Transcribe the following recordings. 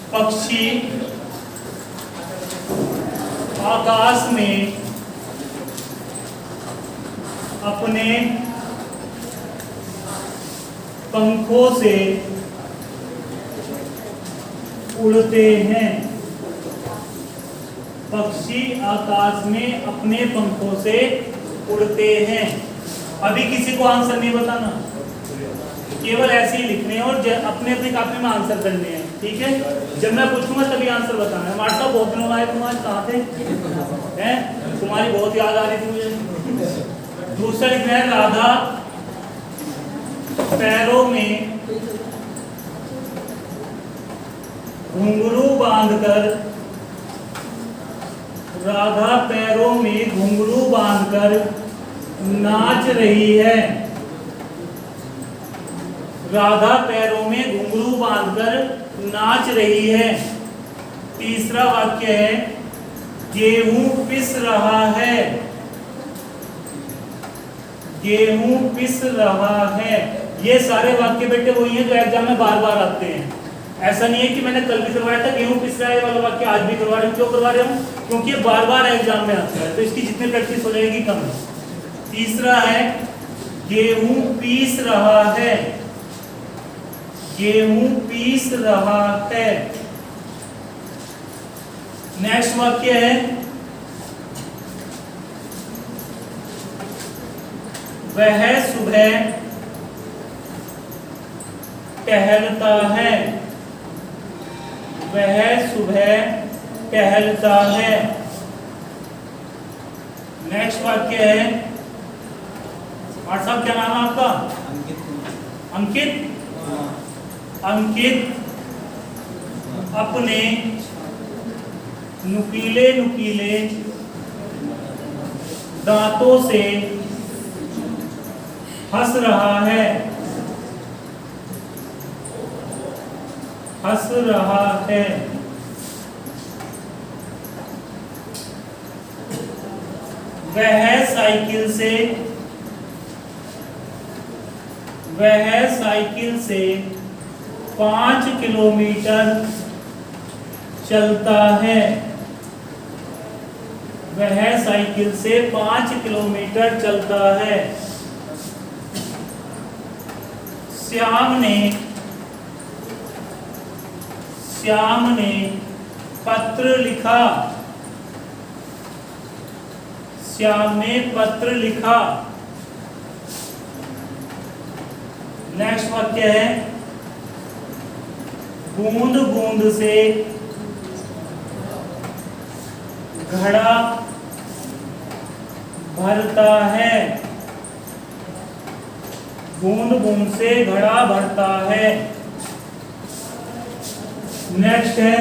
पक्षी आकाश में अपने पंखों से उड़ते हैं। पक्षी आकाश में अपने पंखों से उड़ते हैं। अभी किसी को आंसर नहीं बताना, केवल ऐसे ही लिखने हैं और अपने अपनी कॉपी में आंसर करने हैं, ठीक है। जब मैं पूछूंगा तभी आंसर बताना है। हमारे साथ बहुत दिनों आए, तुम आज कहाँ थे? हैं? तुम्हारी बहुत याद आ रही थी मुझे। दूसरा लिखना है, राधा पैरों में घुंघरू बांधकर, राधा पैरों में घुंघरू बांधकर नाच रही है। राधा पैरों में घुंघरू बांधकर नाच रही है। तीसरा वाक्य है, गेहूं पिस रहा है। गेहूं पिस रहा है। ये सारे वाक्य बेटे वही हैं जो एग्जाम में बार बार आते हैं। ऐसा नहीं है कि मैंने कल भी करवाया था गेहूं पिस रहा है वाला वाक्य आज भी करवा रहा हूं। क्यों करवा रहा हूं? क्योंकि ये बार बार एग्जाम में आता है, तो इसकी जितनी प्रैक्टिस हो जाएगी कम है। तीसरा है, गेहूं पीस रहा है। गेहूं पीस रहा है। नेक्स्ट वाक्य है, वह सुबह टहलता है। वह सुबह टहलता है। नेक्स्ट वाक्य है, और साहब क्या नाम है आपका? अंकित। अंकित अपने नुकीले नुकीले दांतों से हंस रहा है। हंस रहा है। वह साइकिल से 5 किलोमीटर चलता है। वह साइकिल से 5 किलोमीटर चलता है। श्याम ने पत्र लिखा। श्याम ने पत्र लिखा। नेक्स्ट वाक्य है, बूंद बूंद से घड़ा भरता है। बूंद बूंद से घड़ा भरता है। नेक्स्ट है,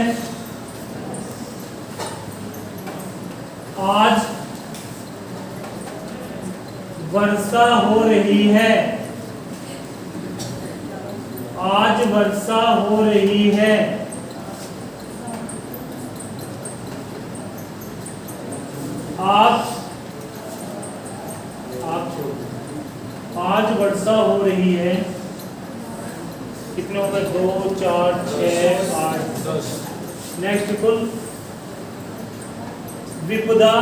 आज वर्षा हो रही है। आज वर्षा हो रही है। आज वर्षा हो रही है। कितने हो गए? 2, 4, 6, 8, 10। नेक्स्ट कुल, विपदा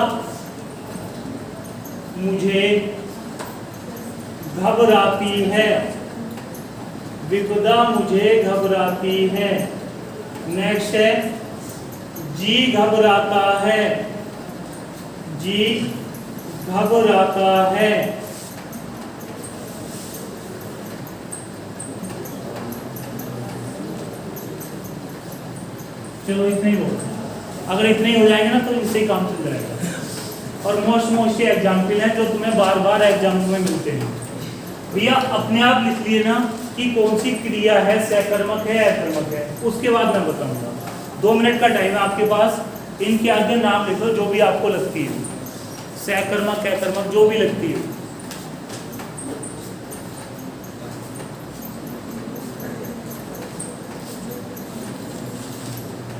मुझे घबराती है। विपदा मुझे घबराती है। नेक्स्ट है, जी घबराता है। जी घबराता है। चलो इतना ही बहुत। अगर इतने ही हो जाएंगे ना तो इससे ही काम चल जाएगा। और मोस्ट एग्जाम्पल है जो तुम्हें बार बार एग्जाम में मिलते हैं। भैया अपने आप लिख लिए ना कि कौन सी क्रिया है, सकर्मक है, अकर्मक है। उसके बाद मैं बताऊंगा। 2 मिनट का टाइम है आपके पास। इनके आगे नाम लिखो जो भी आपको लगती है, सकर्मक, अकर्मक, जो भी लगती है।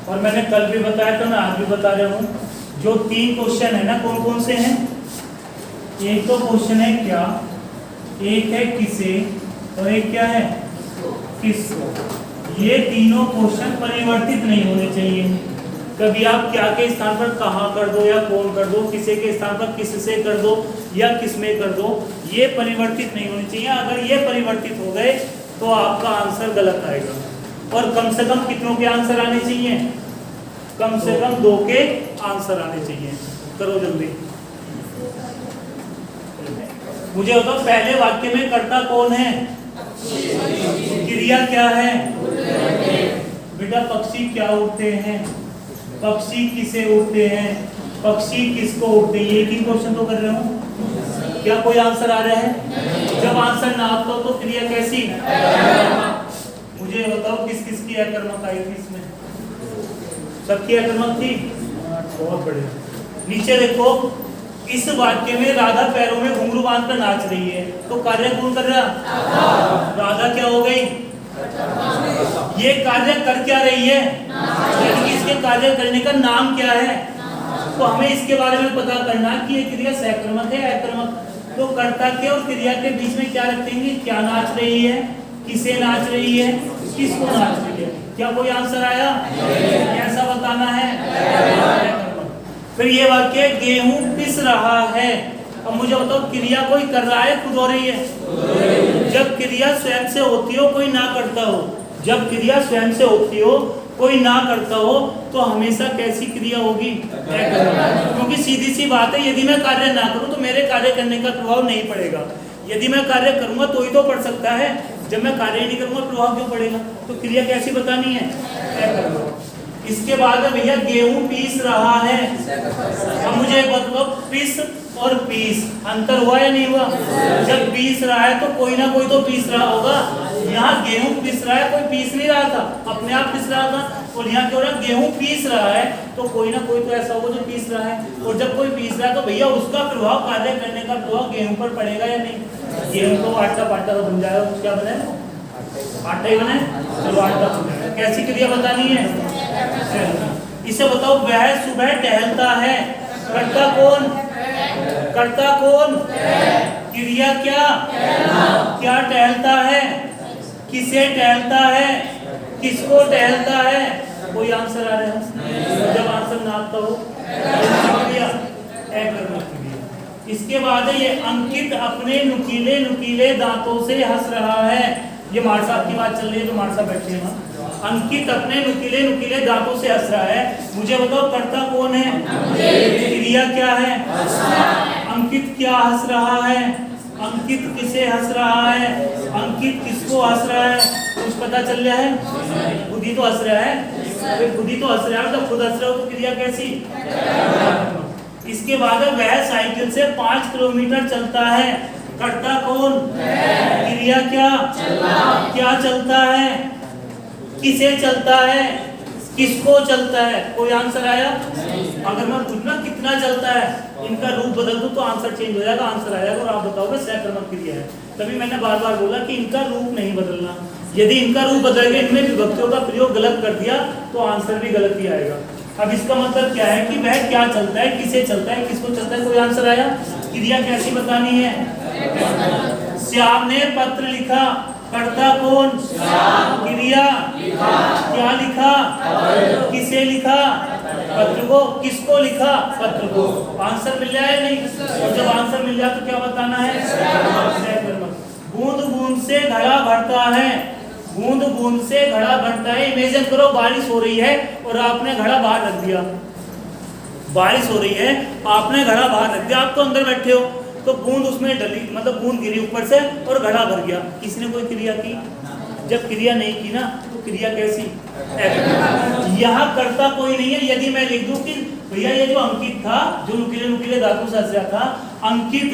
और मैंने कल भी बताया था, मैं आज भी बता रहा हूँ, जो 3 क्वेश्चन है ना, कौन कौन से हैं? एक तो क्वेश्चन है क्या, एक है किसे, और एक क्या है किसको। ये तीनों क्वेश्चन परिवर्तित नहीं होने चाहिए। कभी आप क्या के स्थान पर कहाँ कर दो या कौन कर दो, किसे के स्थान पर किससे कर दो या किसमें कर दो, ये परिवर्तित नहीं होने चाहिए। अगर ये परिवर्तित हो गए तो आपका आंसर गलत आएगा। और कम से कम कितनों के आंसर आने चाहिए? कम से कम 2 के आंसर आने चाहिए। करो जल्दी। मुझे बताओ पहले वाक्य में कर्ता कौन है? क्रिया क्या है? बेटा पक्षी क्या उड़ते हैं? पक्षी किसे उड़ते हैं? पक्षी किसको उड़ते हैं? ये 3 क्वेश्चन तो कर रहे हूँ। क्या कोई आंसर आ रहा है? जब आंसर ना आता हो तो क्रिया कैसी? मुझे बताओ किस किस की अकर्मक आई थी इसमें? सबकी अकर्मक थी। बहुत बढ़िया। नीचे देखो, इस वाक्य में राधा पैरों में घुंघरू बांध कर नाच रही है, तो कार्य कौन कर रहा? राधा क्या हो गई? ये कार्य कर क्या रही है? इसके कार्य करने का नाम क्या है? तो हमें इसके बारे में पता करना कि ये क्रिया सकर्मक है अकर्मक। तो कर्ता के और क्रिया के बीच में क्या रखेंगे? क्या नाच रही है, किसे नाच रही है, किसको नाच रही है। क्या कोई आंसर आया? कैसा बताना है? फिर ये वाक्य गेहूं पिस रहा है। अब मुझे बताओ क्रिया कोई कर रहा है, खुद हो रही है? जब क्रिया स्वयं से होती हो, कोई ना करता हो, जब क्रिया स्वयं से होती हो, कोई ना करता हो, तो हमेशा कैसी क्रिया होगी? क्योंकि सीधी सी बात है, यदि मैं कार्य ना करूं तो मेरे कार्य करने का प्रभाव नहीं पड़ेगा। यदि मैं कार्य करूंगा तो ही तो पड़ सकता है। जब मैं कार्य नहीं करूंगा प्रभाव क्यों पड़ेगा? तो क्रिया कैसी बतानी है? इसके बाद भैया गेहूं पीस रहा है। अब मुझे एक बताओ, पीस और पीस अंतर हुआ या नहीं हुआ? जब पीस रहा है तो कोई ना कोई तो पीस रहा होगा। यहाँ गेहूं पीस रहा है, कोई पीस नहीं रहा था, अपने आप पीस रहा था। और यहाँ क्या हो रहा है? गेहूं पीस रहा है, तो कोई ना कोई तो ऐसा होगा जो पीस रहा है। और जब कोई पीस रहा है तो भैया उसका प्रभाव, कार्य करने का प्रभाव गेहूं पर पड़ेगा या नहीं? गेहूं को आटा पाटा तो बन जाएगा, क्या बने? आटा ही बने। चलो आटा बन जाएगा। कैसी क्रिया बतानी है? इसे बताओ, वह सुबह टहलता है। कर्ता कौन? कर्ता कौन? क्रिया क्या? क्या टहलता है? किसे टहलता है? किसको टहलता है? कोई आंसर आ रहा है? जब आंसर ना आता हो इसके बाद ये अंकित अपने नुकीले नुकीले दांतों से हंस रहा है। ये मार साहब की बात चल रही है, तो मार साहब बैठे हैं। अंकित अपने नुकीले नुकीले दांतों से हंस रहा है। मुझे बताओ कर्ता कौन है? क्रिया क्या है? अंकित क्या हंस रहा है? अंकित किसे हंस रहा है? अंकित किसको हंस रहा है? कुछ पता चल रहा है? खुद ही तो हंस रहा है। खुद ही तो हंस रहा है, तो खुद हंस रहा हो तो क्रिया कैसी? इसके बाद वह साइकिल से 5 किलोमीटर चलता है। कर्ता कौन? क्रिया क्या? क्या चलता है? किसे चलता है? किसको चलता है? कोई आंसर आया? अगर मैं पूछना कितना चलता है, इनका रूप बदल दूं तो आंसर चेंज हो जाएगा, आंसर आएगा और आप बताओगे सकर्मक क्रिया है। तभी मैंने बार बार बोला कि इनका रूप नहीं बदलना। यदि इनका रूप बदल गया, इनमें विभक्तियों का प्रयोग गलत कर दिया, तो आंसर भी गलत ही आएगा। अब इसका मतलब क्या है कि वह क्या चलता है, किसे चलता है, किसको चलता है? कोई आंसर आया? क्रिया कैसी बतानी है? श्याम ने पत्र लिखा। कर्ता कौन? क्रिया क्या लिखा? किसे लिखा? पत्र को। किसको लिखा? पत्र को। आंसर मिल जाए नहीं? और जब आंसर मिल जाए तो क्या बताना है? बूंद बूंद से घड़ा भरता है। बूंद बूंद से घड़ा भरता है। इमेजिन करो बारिश हो रही है और आपने घड़ा बाहर रख दिया। बारिश हो रही है, आपने घड़ा बाहर रख दिया, आप तो अंदर बैठे हो, तो बूंद उसमें डली, मतलब बूंद गिरी ऊपर से और घड़ा भर गया। किसने कोई क्रिया की? जब क्रिया नहीं की ना, तो क्रिया कैसी? यहाँ कर्ता कोई नहीं है। यदि मैं लिख दूं कि भैया ये जो अंकित था, जो नुकीले नुकीले धातु से हंस रहा था, अंकित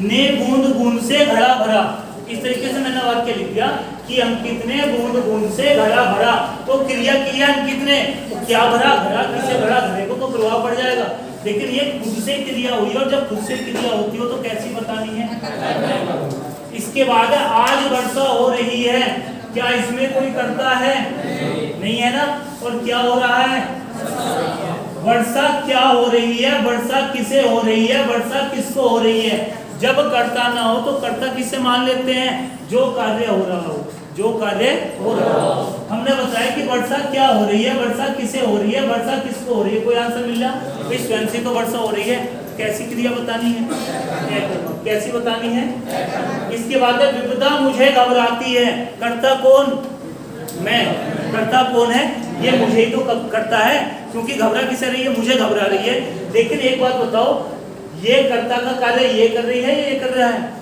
ने बूंद बूंद से घड़ा भरा, इस तरीके से मैंने वाक्य लिख दिया कि अंकित ने बूंद बूंद से घड़ा भरा, तो क्रिया की है अंकित ने, तो क्या भरा? घड़ा। किसे भरा? घड़े को, तो प्रभाव पड़ जाएगा। लेकिन ये खुद से क्रिया हुई, और जब खुद से क्रिया होती हो तो कैसी बतानी है? इसके बाद आज वर्षा हो रही है। क्या इसमें कोई करता है? नहीं है ना। और क्या हो रहा है? वर्षा क्या हो रही है? वर्षा किसे हो रही है? वर्षा किसको हो रही है? जब कर्ता ना हो तो कर्ता किसे मान लेते हैं? जो कार्य हो रहा हो। जो कार्य हो रहा है। हमने बताया कि वर्षा क्या हो रही है, वर्षा किसे हो रही है, वर्षा किसको हो रही है, कोई आंसर मिल जाए भाई स्वयं से तो वर्षा हो रही है। कैसी क्रिया बतानी है, कैसी बतानी है। इसके बाद है विपदा मुझे घबराती है, करता कौन, मैं, करता कौन है, ये मुझे ही तो करता है, क्योंकि घबरा किसे रही है, मुझे घबरा रही है। लेकिन एक बात बताओ, ये कर्ता का कार्य ये कर रही है, ये कर रहा है,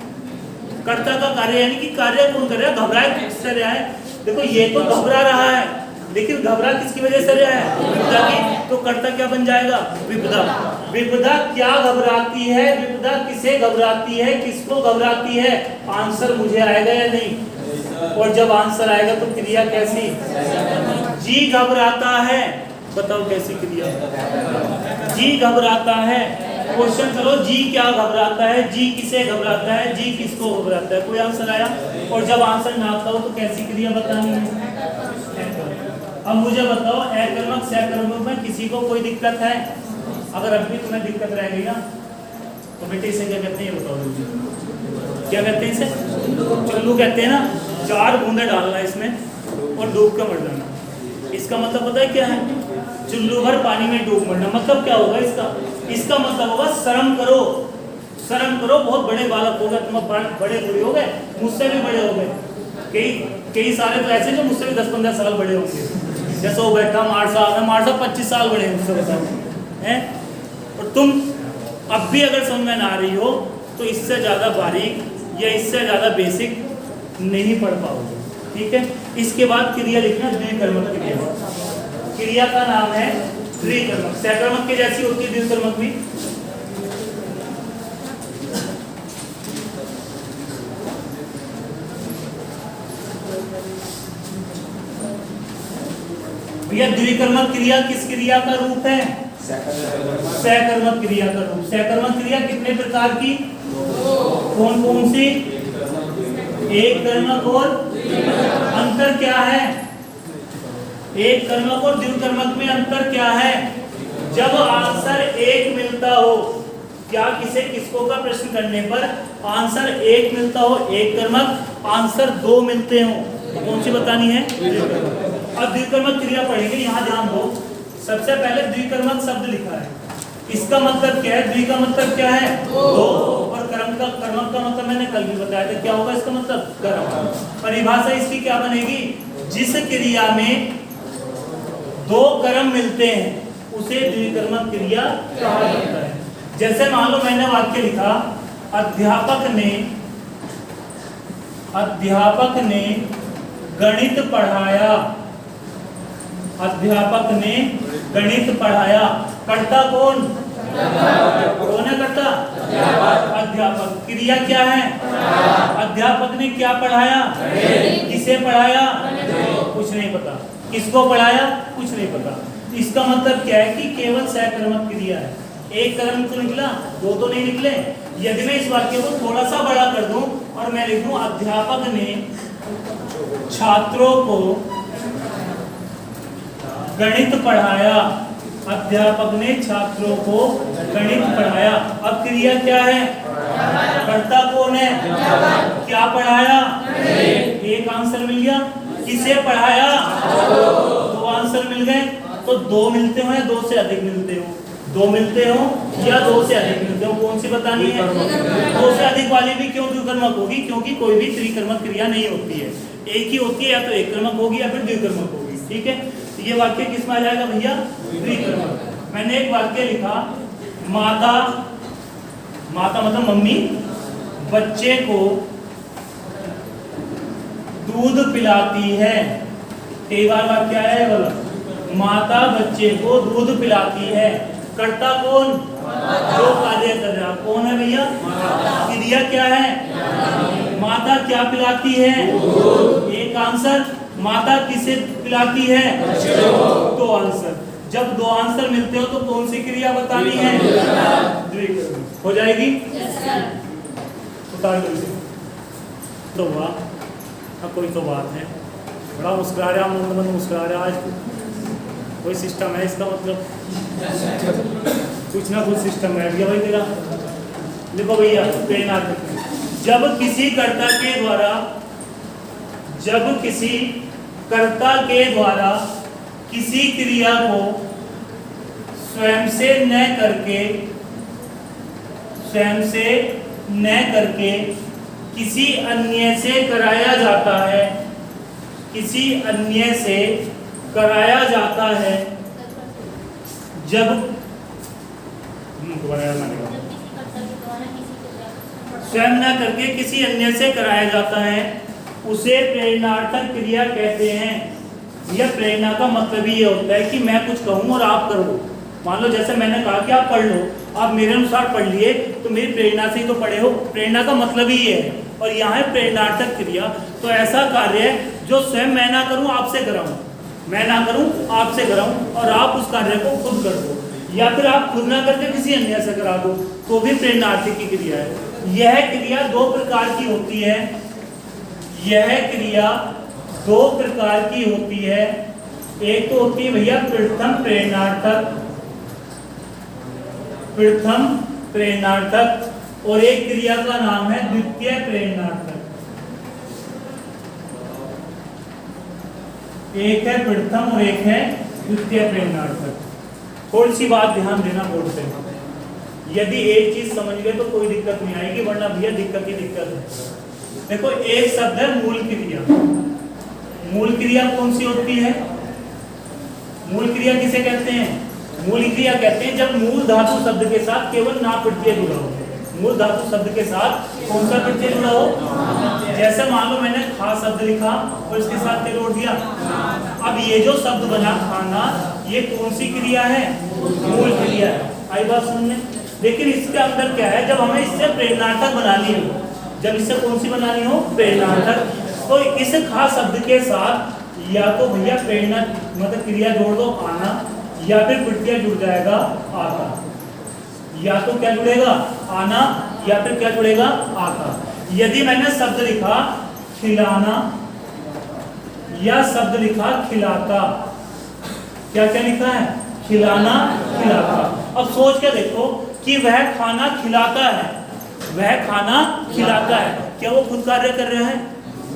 कर्ता का कार्य यानी कि कार्य कौन कर रहा है, घबराए किससे रहा है। देखो ये तो घबरा रहा है, लेकिन घबरा किसकी वजह से रहा है, विपदा की, तो कर्ता क्या बन जाएगा, विपदा। विपदा क्या घबराती है, विपदा किसे घबराती है, किसको घबराती है, आंसर मुझे आएगा या नहीं। और जब आंसर आएगा तो क्रिया कैसी, जी घबराता है। बताओ कैसी क्रिया, जी घबराता है। क्वेश्चन करो, जी क्या घबराता है, जी किसे घबराता है, जी किसको घबराता है, कोई आंसर आया। और जब आंसर ना आता हो तो कैसी क्रिया बतानी है। अब मुझे बताओ अकर्मक सकर्मक में किसी को कोई दिक्कत है, अगर अब भी तुम्हें दिक्कत रह गई ना तो बेटे इसे क्या कहते हैं, ये बताओ मुझे, क्या कहते हैं इसे, चुल्लू कहते हैं ना। 4 बूंदे डालना इसमें और डूब के मर जाना, इसका मतलब पता है क्या है, चुल्लू भर पानी में डूब मरना। मतलब क्या होगा इसका, इसका मतलब होगा शर्म करो, शर्म करो, बहुत बड़े बालक हो गए तुम, बड़े बूढ़े हो गए, मुझसे भी बड़े हो गए, कई सारे तो ऐसे जो मुझसे भी 10-15 साल बड़े होंगे। जैसे वो बैठा मारसा 25 साल बड़े हैं मुझसे, बताओ हैं। और तुम अब भी अगर समझ में ना आ रही हो तो इससे ज़्यादा बारीक या इससे ज़्यादा बेसिक नहीं पढ़ पाओगे, ठीक है। इसके बाद क्रिया लिखना, द्विकर्मक क्रिया, क्रिया का नाम है द्विकर्मक। सकर्मक के जैसी होती है द्विकर्मक भी। भैया द्विकर्मक क्रिया किस क्रिया का रूप है, सकर्मक क्रिया का रूप। सकर्मक क्रिया कितने प्रकार की, कौन कौन सी, एक कर्मक और, अंतर क्या है, एक कर्मक और द्विकर्मक में अंतर क्या है। जब आंसर एक मिलता हो, क्या किसे किसको का प्रश्न करने पर आंसर एक मिलता हो, एक कर्मक, आंसर 2 मिलते हो, तो कौन सी बतानी है, द्विकर्मक। अब द्विकर्मक क्रिया पढ़ेंगे, यहाँ ध्यान दो। सबसे पहले द्विकर्मक शब्द लिखा है, इसका मतलब क्या है, द्वि का मतलब क्या है, 2, और कर्मक का मतलब मैंने कल भी बताया था, क्या होगा इसका मतलब, कर्म। परिभाषा इसकी क्या बनेगी, जिस क्रिया में 2 कर्म मिलते हैं उसे द्विकर्मक क्रिया कहा जाता है। जैसे मान लो मैंने वाक्य लिखा, अध्यापक ने गणित पढ़ाया, अध्यापक ने गणित पढ़ाया, कर्ता कौन, कौन है कर्ता, अध्यापक। क्रिया क्या है, अध्यापक ने क्या पढ़ाया, किसे पढ़ाया, कुछ नहीं पता, किसको पढ़ाया, कुछ नहीं पता। इसका मतलब क्या है कि केवल सकर्मक क्रिया है, एक कर्म तो निकला, 2 तो नहीं निकले। यदि मैं इस वाक्य को थोड़ा सा बड़ा कर दूं और मैं लिख दूं, अध्यापक ने छात्रों को गणित पढ़ाया, अध्यापक ने छात्रों को गणित पढ़ाया। अब क्रिया क्या है, कर्ता कौन है, क्या पढ़ाया, एक आंसर मिल गया, किसे पढ़ाया, 2 आंसर मिल गए। तो 2 मिलते हो या 2 से अधिक मिलते हो, 2 मिलते हो या 2 से अधिक मिलते हो, कौन सी बतानी है, 2 से अधिक वाली भी क्यों द्विकर्मक होगी, क्योंकि कोई भी त्रिकर्मक क्रिया नहीं होती है, एक ही होती है, या तो एक कर्मक होगी या फिर द्विकर्मक होगी, ठीक है। तो ये वाक्य किस में आ जाएगा भैया, द्विकर्मक। मैंने एक वाक्य लिखा, माता मतलब मम्मी बच्चे को दूध पिलाती है। कई बार वाक्य आया है बोला, माता बच्चे को दूध पिलाती है, कर्ता कौन, जो कार्य कर रहा कौन है भैया, क्रिया क्या है, माता क्या पिलाती है, एक आंसर, माता किसे पिलाती है, 2 आंसर। जब 2 आंसर मिलते हो तो कौन सी क्रिया बतानी है, द्विकर्मक हो जाएगी। उतार दो तो हुआ। अब कोई तो बात है, बड़ा मुस्कुरा रहा, मन मुस्कुरा रहा, आज कोई सिस्टम है इसका मतलब, कुछ ना कुछ सिस्टम है भैया भाई तेरा। देखो भैया पेन आ, जब किसी कर्ता के द्वारा जब किसी कर्ता के द्वारा किसी क्रिया को स्वयं से न करके किसी अन्य से कराया जाता है, जब स्वयं न करके किसी अन्य से कराया जाता है, उसे प्रेरणार्थक क्रिया कहते हैं। यह प्रेरणा का मतलब ही ये होता है कि मैं कुछ कहूँ और आप करो। मान लो जैसे मैंने कहा कि आप पढ़ लो, आप मेरे अनुसार पढ़ लिए तो मेरी प्रेरणा से ही तो पढ़े हो। प्रेरणा का मतलब ही ये है। और यहाँ है प्रेरणार्थक क्रिया, तो ऐसा कार्य है जो स्वयं मैं ना करूँ आपसे कराऊँ, मैं ना करूँ आपसे कराऊँ, और आप उस कार्य को खुद कर दो, या फिर आप खुद ना करके किसी अन्य से करा दो, तो भी प्रेरणार्थक की क्रिया है। यह क्रिया दो प्रकार की होती है। एक तो होती है भैया प्रथम प्रेरणार्थक, और एक क्रिया का नाम है द्वितीय प्रेरणार्थक। एक है प्रथम और एक है द्वितीय प्रेरणार्थक। थोड़ी सी बात ध्यान देना बोर्ड पे, यदि एक चीज समझ गए तो कोई दिक्कत नहीं आएगी, वरना भैया दिक्कत ही दिक्कत है। देखो एक शब्द है मूल क्रिया। मूल क्रिया कौन सी होती है? मूल क्रिया किसे कहते हैं? मूल क्रिया कहते हैं जब मूल धातु शब्द के साथ केवल ना प्रत्यय जुड़ा हो। मूल धातु शब्द के साथ कौन सा प्रत्यय जुड़ा हो? जैसे मान लो मैंने खा शब्द लिखा और इसके साथ के जोड़ दिया। अब ये जो शब्द बना खाना, ये कौन सी क्रिया है? मूल क्रिया है। आई बात सुनने। लेकिन इसके अंदर क्या है, जब हमें इससे प्रेरणार्थक बनानी हो, जब इससे कौन सी बनानी हो? प्रेरणार्थक। तो इस खा शब्द के साथ या तो भैया प्रेरणा मतलब क्रिया जोड़ दो आना, या फिर प्रत्यय जुड़ जाएगा आता। या तो क्या जुड़ेगा? आना, या फिर क्या जुड़ेगा? आता। यदि मैंने शब्द लिखा खिलाना या शब्द लिखा खिलाता, क्या क्या लिखा है? खिलाना, खिलाता। अब सोच के देखो कि वह खाना खिलाता है, वह खाना खिलाता है। क्या वो खुद कार्य कर रहा है?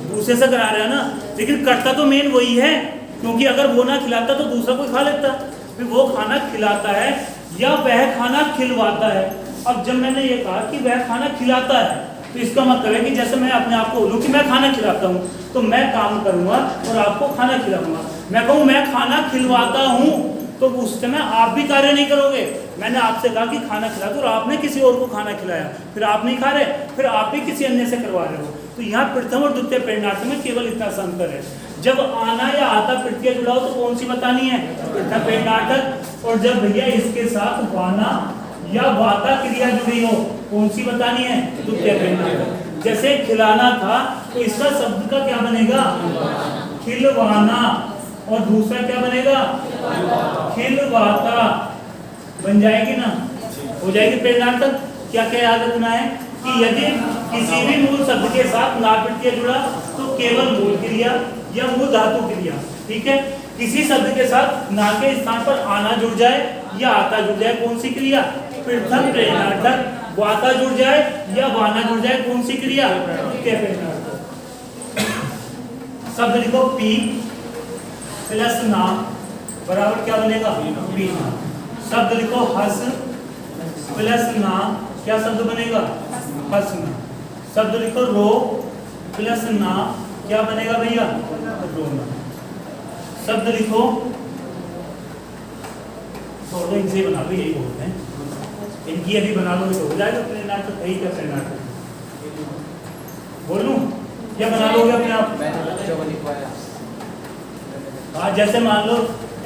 दूसरे से करा रहा है ना। लेकिन करता तो मेन वही है, क्योंकि अगर वो ना खिलाता तो दूसरा कोई खा लेता। फिर वो खाना खिलाता है या वह खाना खिलवाता है। अब जब मैंने ये कहा कि वह खाना खिलाता है, तो इसका मतलब है कि जैसे मैं अपने आप को बोलूं कि मैं खाना खिलाता हूँ, तो मैं काम करूंगा और आपको खाना खिलाऊंगा। मैं कहूँ मैं खाना खिलवाता हूँ, तो उस समय आप भी कार्य नहीं करोगे। मैंने आपसे कहा कि खाना खिला दो और आपने किसी और को खाना खिलाया, फिर आप नहीं खा रहे, फिर आप भी किसी अन्य से करवा रहे हो। तो यहाँ प्रथम और द्वितीय प्रेरणार्थ में केवल इतना सा अंतर है। जब आना या आता प्रत्यय जुड़ा हो तो कौन सी बतानी है? प्रथम प्रेरणार्थक। और जब भैया इसके साथ वाना या वाता क्रिया जुड़ी हो, कौन सी बतानी है? द्वितीय प्रेरणार्थक। जैसे खिलाना था तो इसका शब्द का क्या बनेगा? खिलवाना। और दूसरा क्या बनेगा? खिलवाता। बन जाएगी ना? हो जाएगी प्रेरणार्थक। क्या क्या याद रखना है कि यदि किसी भी मूल शब्द के साथ ना प्रत्यय जुड़ा तो केवल मूल क्रिया या मूल धातु क्रिया, ठीक है। किसी शब्द के साथ ना के स्थान पर आना जुड़ जाए या आता जुड़ जाए, कौन सी क्रिया? प्रथम प्रेरणार्थक। वाता जुड़ जाए या वाना जुड़ जाए, कौन सी क्रिया? द्वितीय प्रेरणार्थक। शब्द लिखो पी प्लस ना बराबर क्या बनेगा? पीना। शब्द लिखो हस प्लस ना, क्या शब्द बनेगा? हंसना। शब्द लिखो रो प्लस ना, क्या बनेगा भैया? रोना। शब्द लिखो, छोड़ो इनसे बना लो, यही बोलते हैं। इनकी यदि बना लो तो हो जाएगा प्रेरणार्थक। यही क्या प्रेरणार्थक? बोलूं क्या बना लोगे अपने आप? हाँ, जैसे मान लो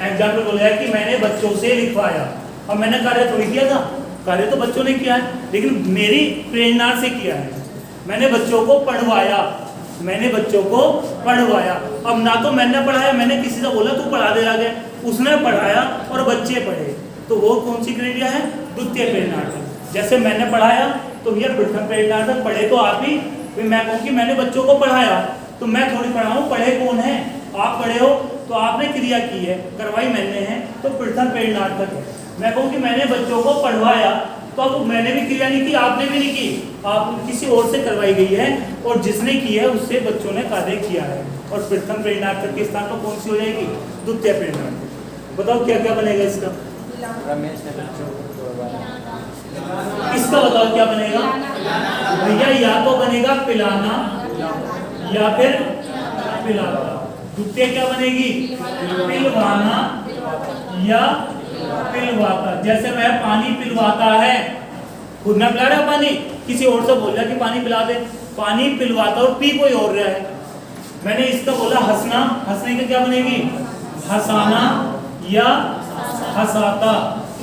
एग्जाम्पल बोल रहा है कि मैंने बच्चों से लिखवाया। अब मैंने कार्य थोड़ी किया था, कार्य तो बच्चों ने किया है, लेकिन मेरी प्रेरणा से किया है। मैंने बच्चों को पढ़वाया, मैंने बच्चों को पढ़वाया। अब ना तो मैंने पढ़ाया, मैंने किसी से बोला तू पढ़ा दे आगे, उसने पढ़ाया और बच्चे पढ़े, तो वो कौन सी क्रिया है? द्वितीय प्रेरणार्थक। जैसे मैंने पढ़ाया तो भैया प्रथम प्रेरणार्थक, पढ़े तो आप ही। फिर मैं कहूँ कि मैंने बच्चों को पढ़ाया, तो मैं थोड़ी पढ़ाऊँ, पढ़े कौन है? आप पढ़े हो, तो आपने क्रिया की है, करवाई मैंने है, तो प्रथम प्रेरणार्थक है। मैं कहूँ कि मैंने बच्चों को पढ़वाया, तो अब मैंने भी क्रिया नहीं की, आपने भी नहीं की, आप किसी और से करवाई गई है, और जिसने की है उससे बच्चों ने कार्य किया है। और प्रथम प्रेरणार्थक के स्थान पर कौन सी हो जाएगी? द्वितीय प्रेरणार्थक। बताओ क्या क्या बनेगा इसका? इसका बताओ क्या बनेगा भैया? या तो बनेगा पिलाना या फिर पिलाता। द्वितीय क्या बनेगी? पिलवाना या पिलवाता। जैसे मैं पानी पिलवाता है, खुद ना पिला रहा पानी, किसी और से बोल रहा कि पानी पिला दे, पानी पिलवाता और पी कोई और रहा है। मैंने इसका बोला हंसना, हंसने का क्या बनेगी? हंसाना या हंसाता।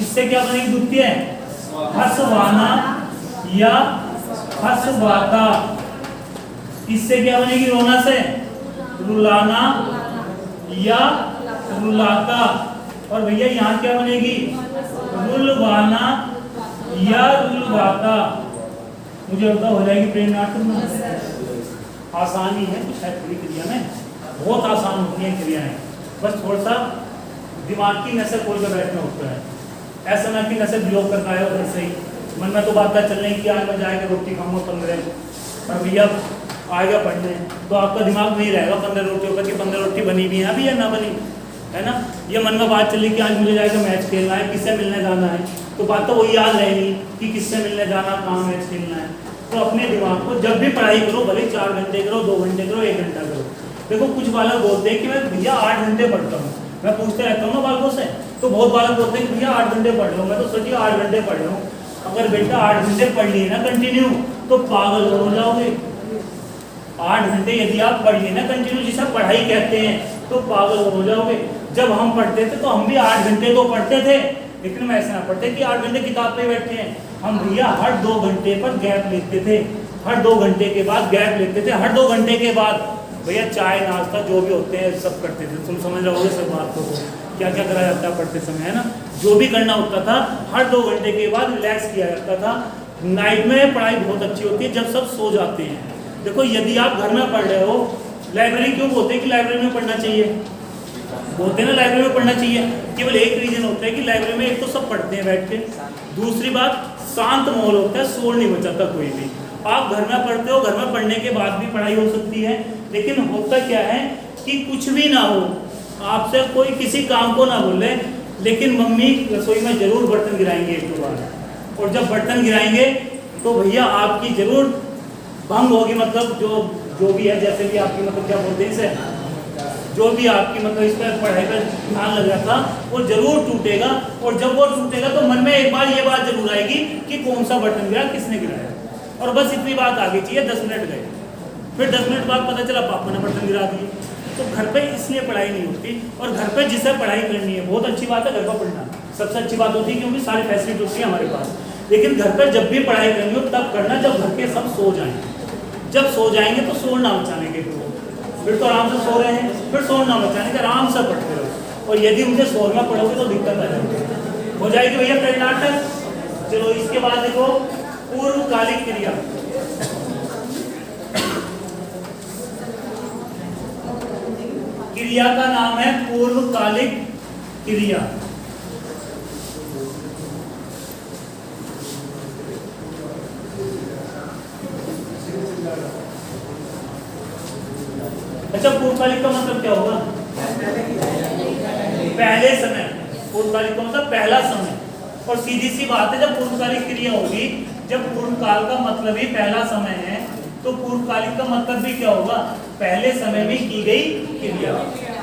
इससे क्या बनेगी? द्वितीय हंसवाना या हंसवाता। इससे क्या बनेगी? रोना से रुलाना या रुलाता। और भैया यहाँ क्या बनेगी? रुलवाना या रुलवाता। मुझे बताओ हो जाएगी प्रेरणार्थक में? आसानी है कुछ है पूरी क्रिया में, बहुत आसान होती है क्रियाएं, बस थोड़ा सा दिमाग की नसें खोल कर बैठना होता है। ऐसा ना कि नसें ब्लॉक करना है उधर से ही, मन में तो बात चल रही कि आज मैं जाएगा रोटी खाऊंगा 15 और भैया आएगा पढ़ने, तो आपका दिमाग नहीं रहेगा 15 रोटियों का कि 15 रोटी बनी भी है अभी या ना बनी है ना। ये मन में बात चल रही कि आज मुझे जाएगा मैच खेलना है, किससे मिलने जाना है, तो बात तो वही याद रहेगी कि किससे मिलने जाना, कहाँ मैच खेलना है। तो अपने दिमाग को जब भी पढ़ाई करो, भले 4 घंटे करो, 2 घंटे करो, 1 घंटा करो। देखो कुछ बालक बोलते हैं कि मैं भैया 8 घंटे पढ़ता हूँ, मैं पूछते रहता हूँ ना बालकों से, तो बहुत बालक बोलते हैं कि भैया 8 घंटे पढ़ रहा हूँ। मैं तो सोचिए 8 घंटे पढ़ रहा हूँ, अगर बेटा 8 घंटे पढ़ लिए ना कंटिन्यू तो पागल हो जाओगे। 8 घंटे यदि आप पढ़ लिए ना कंटिन्यू, जिसे पढ़ाई कहते हैं, तो पागल हो जाओगे। जब हम पढ़ते थे तो हम भी 8 घंटे तो पढ़ते थे, लेकिन हम ऐसा ना पढ़ते कि 8 घंटे किताब पे बैठे हैं। हम भैया हर 2 घंटे पर गैप लेते थे, हर 2 घंटे के बाद गैप लेते थे, हर 2 घंटे के बाद भैया चाय नाश्ता जो भी होते हैं सब करते थे। तुम समझ रहे होगे सब बात को, क्या क्या करा जाता है पढ़ते समय, है ना। जो भी करना होता था हर 2 घंटे के बाद रिलैक्स किया जाता था। नाइट में पढ़ाई बहुत अच्छी होती है जब सब सो जाते हैं। देखो यदि आप घर में पढ़ रहे हो, लाइब्रेरी क्यों बोलते हैं कि लाइब्रेरी में पढ़ना चाहिए? बोलते हैं ना लाइब्रेरी में पढ़ना चाहिए, केवल एक रीजन होता है कि लाइब्रेरी में एक तो सब पढ़ते हैं बैठ के, दूसरी बात शांत माहौल होता है, शोर नहीं मचाता कोई भी। आप घर में पढ़ते हो, घर में पढ़ने के बाद भी पढ़ाई हो सकती है, लेकिन होता क्या है कि कुछ भी ना हो, आपसे कोई किसी काम को ना बोले, लेकिन मम्मी रसोई में जरूर बर्तन गिराएंगे 1-2 बार, और जब बर्तन गिराएंगे तो भैया आपकी जरूर भंग होगी, मतलब जो भी है, जैसे भी आपकी मतलब क्या बोलते हैं इसे, जो भी आपकी मतलब इस पर पढ़ाई पर ध्यान लग रहा था वो जरूर टूटेगा। और जब वो टूटेगा तो मन में एक बार ये बात जरूर आएगी कि कौन सा बटन गिरा, किसने गिराया, और बस इतनी बात आगे चाहिए। 10 मिनट गए, फिर 10 मिनट बाद पता चला पापा ने बटन गिरा दिए। तो घर पे इसलिए पढ़ाई नहीं होती, और घर पे जिसे पढ़ाई करनी है बहुत अच्छी बात है, घर पर पढ़ना सबसे अच्छी बात होती है, क्योंकि सारी फैसिलिटी होती है हमारे पास। लेकिन घर पर जब भी पढ़ाई करनी हो तब करना जब घर के सब सो जाएंगे। जब सो जाएंगे तो शोर ना मचाने के, फिर तो आराम से सो रहे हैं, फिर शोर ना मचाने के, आराम से पढ़ते रहो। और यदि उनके शोर में पढ़ोगे तो दिक्कत आ जाएगी, हो जाएगी भैया प्रेरणार्थक। चलो इसके बाद देखो पूर्वकालिक क्रिया। क्रिया का नाम है पूर्वकालिक क्रिया। अच्छा पूर्वकालिक का मतलब क्या होगा? पहले समय। पूर्वकालिक का मतलब पहला समय, और सीधी सी बात है जब पूर्वकालिक क्रिया होगी, जब पूर्वकाल का मतलब ही पहला समय है, तो पूर्वकालिक का मतलब भी क्या होगा? पहले समय में की गई क्रिया।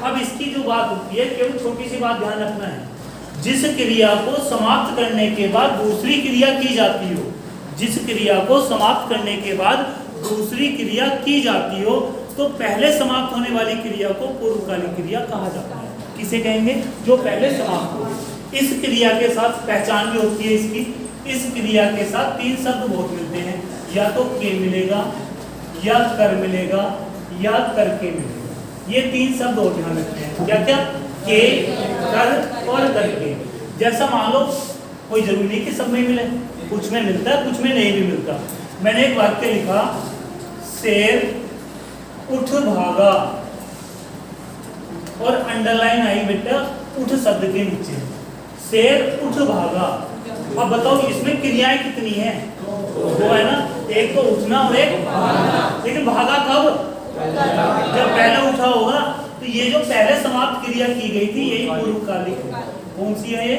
अब इसकी जो बात होती है, केवल छोटी सी बात ध्यान रखना है, जिस क्रिया को समाप्त करने के बाद दूसरी क्रिया की जाती हो, जिस क्रिया को समाप्त करने के बाद दूसरी क्रिया की जाती हो, तो पहले समाप्त होने वाली क्रिया को पूर्वकालिक क्रिया कहा जाता है। किसे कहेंगे? जो पहले समाप्त हो। इस क्रिया के साथ पहचान भी होती है इसकी, इस क्रिया के साथ 3 शब्द बहुत मिलते हैं, या तो के मिलेगा, या कर मिलेगा, या करके मिलेगा। ये 3 शब्द और ध्यान रखते हैं, क्या क्या? के, कर और करके। जैसा मान लो कोई जरूरी नहीं कि सब में मिले, कुछ में मिलता है, कुछ में नहीं भी मिलता। मैंने एक वाक्य लिखा, शेर उठ भागा, और अंडरलाइन आई बेटा उठ शब्द के नीचे, शेर उठ भागा। अब बताओ इसमें क्रियाएं कितनी हैं? वो है ना, एक तो उठना और एक भागना। लेकिन भागा कब? जब पहले उठा होगा तो ये जो पहले समाप्त क्रिया की गई थी यही पूर्वकालिक है। कौन सी है ये?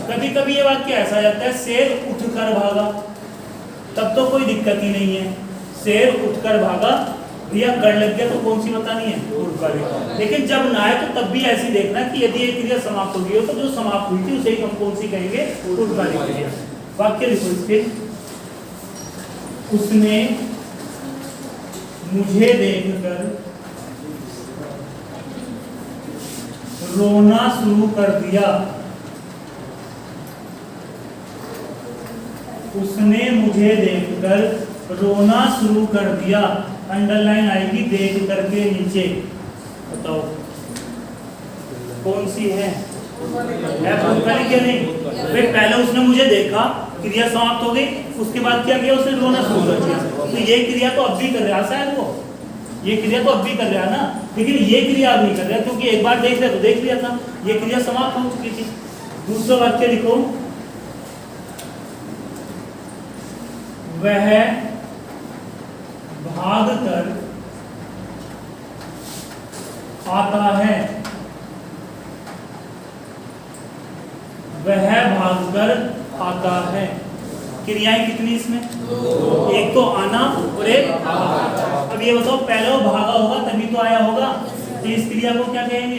कभी कभी ये वाक्य ऐसा आ जाता है शेर उठकर भागा, तब तो कोई दिक्कत ही नहीं है। शेर उठकर भागा, भैया गढ़ लग गया, तो कौन सी बतानी है? पूर्वकालिक। लेकिन जब ना है तो तब भी ऐसी देखना कि यदि ये क्रिया समाप्त हो गई हो तो जो समाप्त हुई थी उसे ही हम कौन सी कहेंगे? पूर्वकालिक क्रिया। वाक्य लिखो इसके, उसने मुझे देखकर रोना शुरू कर दिया। उसने मुझे देखकर रोना शुरू कर दिया। अंडरलाइन आएगी देख करके नीचे। बताओ कौन सी है? पूर्वकालिक या नहीं? भाई पहले उसने मुझे देखा, क्रिया समाप्त हो गई, उसके बाद क्या किया? उसने रोना शुरू कर दिया। तो ये क्रिया तो अब भी कर रहा शायद वो, ये क्रिया तो अब भी कर रहा है ना, लेकिन ये क्रिया अब नहीं कर रहा क्योंकि एक बार देख लिया तो देख लिया था, ये क्रिया समाप्त हो चुकी थी। दूसरा वाक्य लिखो, वह भाग कर आता है। वह भागकर आता है। क्रियाएं कितनी इसमें? एक तो आना और एक भागा। अब ये बताओ पहले वो भागा होगा तभी तो आया होगा, तो इस क्रिया को क्या कहेंगे?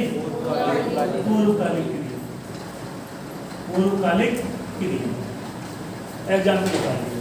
पूर्वकालिक क्रिया। पूर्वकालिक क्रिया। एग्जाम्पल बताइए।